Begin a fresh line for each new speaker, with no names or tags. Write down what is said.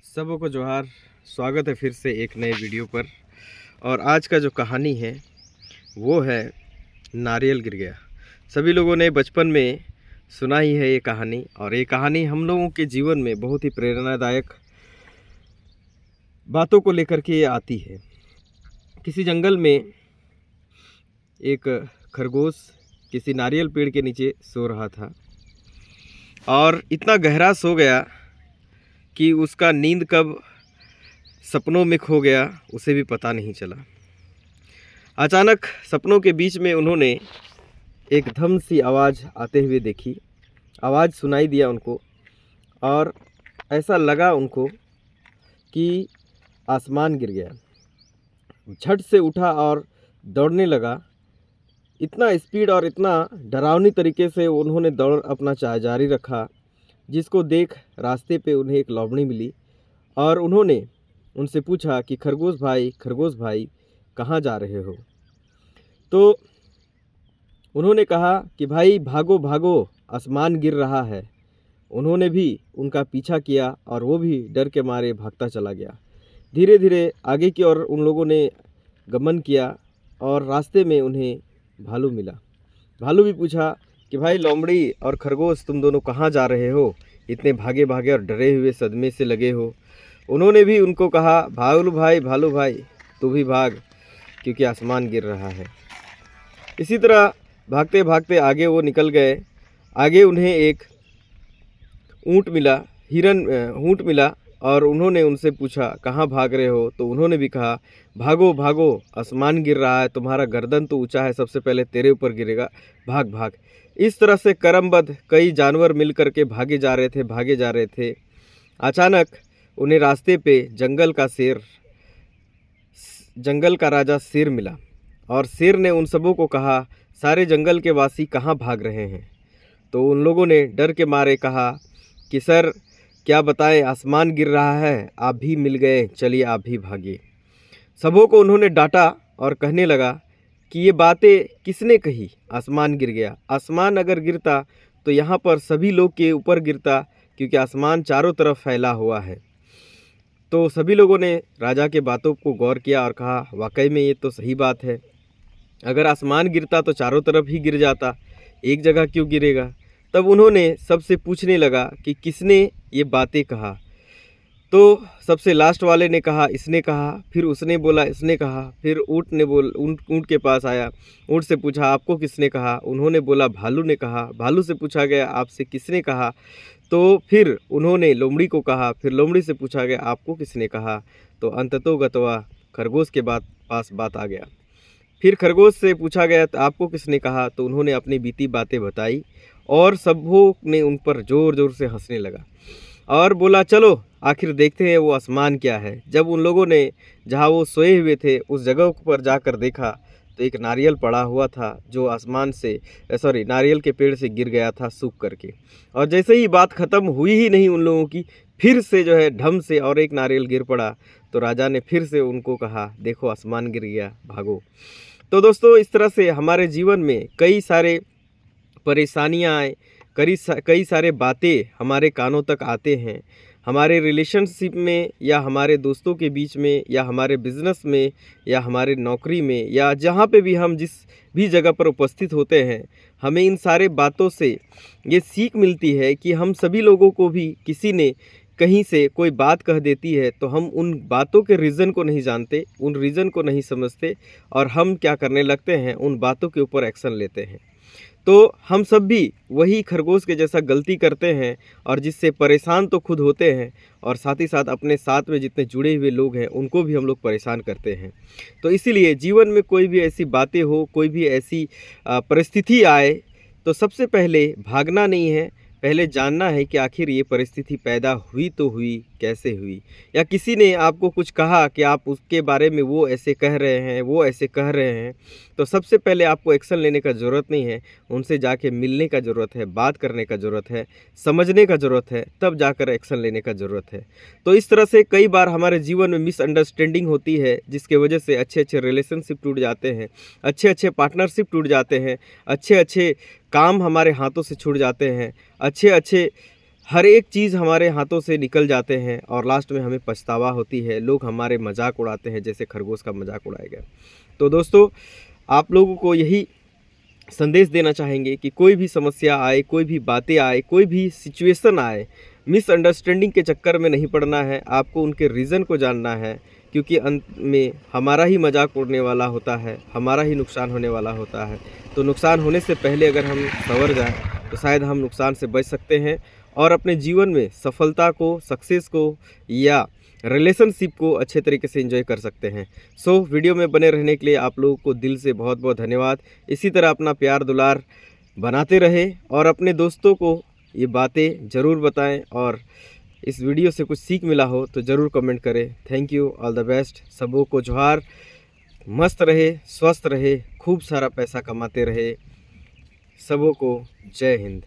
सबों को जोहार। स्वागत है फिर से एक नए वीडियो पर। और आज का जो कहानी है वो है नारियल गिर गया। सभी लोगों ने बचपन में सुना ही है ये कहानी, और ये कहानी हम लोगों के जीवन में बहुत ही प्रेरणादायक बातों को लेकर के ये आती है। किसी जंगल में एक खरगोश किसी नारियल पेड़ के नीचे सो रहा था, और इतना गहरा सो गया कि उसका नींद कब सपनों में खो गया उसे भी पता नहीं चला। अचानक सपनों के बीच में उन्होंने एक धम सी आवाज़ आते हुए देखी। आवाज़ सुनाई दिया उनको, और ऐसा लगा उनको कि आसमान गिर गया। झट से उठा और दौड़ने लगा। इतना स्पीड और इतना डरावनी तरीके से उन्होंने दौड़ अपना जारी रखा, जिसको देख रास्ते पे उन्हें एक लोमड़ी मिली, और उन्होंने उनसे पूछा कि खरगोश भाई कहाँ जा रहे हो। तो उन्होंने कहा कि भाई भागो भागो, आसमान गिर रहा है। उन्होंने भी उनका पीछा किया और वो भी डर के मारे भागता चला गया। धीरे धीरे आगे की ओर उन लोगों ने गमन किया, और रास्ते में उन्हें भालू मिला। भालू भी पूछा कि भाई लोमड़ी और खरगोश, तुम दोनों कहाँ जा रहे हो? इतने भागे भागे और डरे हुए सदमे से लगे हो। उन्होंने भी उनको कहा, भालू भाई तू भी भाग, क्योंकि आसमान गिर रहा है। इसी तरह भागते भागते आगे वो निकल गए। आगे उन्हें एक ऊँट मिला, और उन्होंने उनसे पूछा कहाँ भाग रहे हो? तो उन्होंने भी कहा, भागो भागो, आसमान गिर रहा है, तुम्हारा गर्दन तो ऊंचा है, सबसे पहले तेरे ऊपर गिरेगा, भाग भाग। इस तरह से क्रमबद्ध कई जानवर मिल करके भागे जा रहे थे। अचानक उन्हें रास्ते पे जंगल का राजा शेर मिला, और शेर ने उन सबों को कहा, सारे जंगल के वासी कहाँ भाग रहे हैं? तो उन लोगों ने डर के मारे कहा कि सर क्या बताएं, आसमान गिर रहा है, आप भी मिल गए, चलिए आप भी भागिए। सबों को उन्होंने डांटा और कहने लगा कि ये बातें किसने कही? आसमान गिर गया। आसमान अगर गिरता तो यहाँ पर सभी लोग के ऊपर गिरता, क्योंकि आसमान चारों तरफ फैला हुआ है। तो सभी लोगों ने राजा के बातों को गौर किया और कहा, वाकई में ये तो सही बात है। अगर आसमान गिरता तो चारों तरफ ही गिर जाता, एक जगह क्यों गिरेगा? तब उन्होंने सबसे पूछने लगा कि किसने ये बातें कहा। तो सबसे लास्ट वाले ने कहा, इसने कहा। फिर उसने बोला, इसने कहा। फिर ऊँट के पास आया। ऊँट से पूछा, आपको किसने कहा? उन्होंने बोला, भालू ने कहा। भालू से पूछा गया, आपसे किसने कहा? तो फिर उन्होंने लोमड़ी को कहा। फिर लोमड़ी से पूछा गया, आपको किसने कहा? तो अंततोगत्वा खरगोश के पास बात आ गया। फिर खरगोश से पूछा गया, तो आपको किसने कहा? तो उन्होंने अपनी बीती बातें बताई, और सबों ने उन पर ज़ोर ज़ोर से हंसने लगा, और बोला, चलो आखिर देखते हैं वो आसमान क्या है। जब उन लोगों ने जहाँ वो सोए हुए थे उस जगह पर जाकर देखा, तो एक नारियल पड़ा हुआ था, जो नारियल के पेड़ से गिर गया था सूख करके। और जैसे ही बात ख़त्म हुई ही नहीं उन लोगों की, फिर से जो है ढम से और एक नारियल गिर पड़ा। तो राजा ने फिर से उनको कहा, देखो आसमान गिर गया, भागो। तो दोस्तों, इस तरह से हमारे जीवन में कई सारे परेशानियाँ आए, कई सारे बातें हमारे कानों तक आते हैं। हमारे रिलेशनशिप में, या हमारे दोस्तों के बीच में, या हमारे बिज़नेस में, या हमारे नौकरी में, या जहाँ पे भी हम जिस भी जगह पर उपस्थित होते हैं, हमें इन सारे बातों से ये सीख मिलती है कि हम सभी लोगों को भी किसी ने कहीं से कोई बात कह देती है तो हम उन बातों के रीज़न को नहीं जानते, उन रीज़न को नहीं समझते, और हम क्या करने लगते हैं, उन बातों के ऊपर एक्शन लेते हैं। तो हम सब भी वही खरगोश के जैसा गलती करते हैं, और जिससे परेशान तो खुद होते हैं, और साथ ही साथ अपने साथ में जितने जुड़े हुए लोग हैं उनको भी हम लोग परेशान करते हैं। तो इसीलिए जीवन में कोई भी ऐसी बातें हो, कोई भी ऐसी परिस्थिति आए, तो सबसे पहले भागना नहीं है, पहले जानना है कि आखिर ये परिस्थिति पैदा हुई तो हुई कैसे हुई। या किसी ने आपको कुछ कहा कि आप उसके बारे में वो ऐसे कह रहे हैं, वो ऐसे कह रहे हैं, तो सबसे पहले आपको एक्शन लेने का ज़रूरत नहीं है, उनसे जाके मिलने का ज़रूरत है, बात करने का ज़रूरत है, समझने का ज़रूरत है, तब जाकर एक्शन लेने का ज़रूरत है। तो इस तरह से कई बार हमारे जीवन में मिसअंडरस्टैंडिंग होती है, जिसके वजह से अच्छे अच्छे रिलेशनशिप टूट जाते हैं, अच्छे अच्छे पार्टनरशिप टूट जाते हैं, अच्छे अच्छे काम हमारे हाथों से छूट जाते हैं, अच्छे अच्छे हर एक चीज़ हमारे हाथों से निकल जाते हैं और लास्ट में हमें पछतावा होती है। लोग हमारे मजाक उड़ाते हैं, जैसे खरगोश का मजाक उड़ाया गया। तो दोस्तों, आप लोगों को यही संदेश देना चाहेंगे कि कोई भी समस्या आए, कोई भी बातें आए, कोई भी सिचुएशन आए, मिसअंडरस्टैंडिंग के चक्कर में नहीं पड़ना है। आपको उनके रीज़न को जानना है, क्योंकि अंत में हमारा ही मजाक उड़ने वाला होता है, हमारा ही नुकसान होने वाला होता है। तो नुकसान होने से पहले अगर हम संवर जाएं तो शायद हम नुकसान से बच सकते हैं और अपने जीवन में सफलता को, सक्सेस को या रिलेशनशिप को अच्छे तरीके से एंजॉय कर सकते हैं। सो वीडियो में बने रहने के लिए आप लोगों को दिल से बहुत बहुत धन्यवाद। इसी तरह अपना प्यार दुलार बनाते रहें और अपने दोस्तों को ये बातें ज़रूर बताएं, और इस वीडियो से कुछ सीख मिला हो तो ज़रूर कमेंट करें। Thank you, all the best. सबों को जोहार। मस्त रहे, स्वस्थ रहे, खूब सारा पैसा कमाते रहे। सबों को जय हिंद।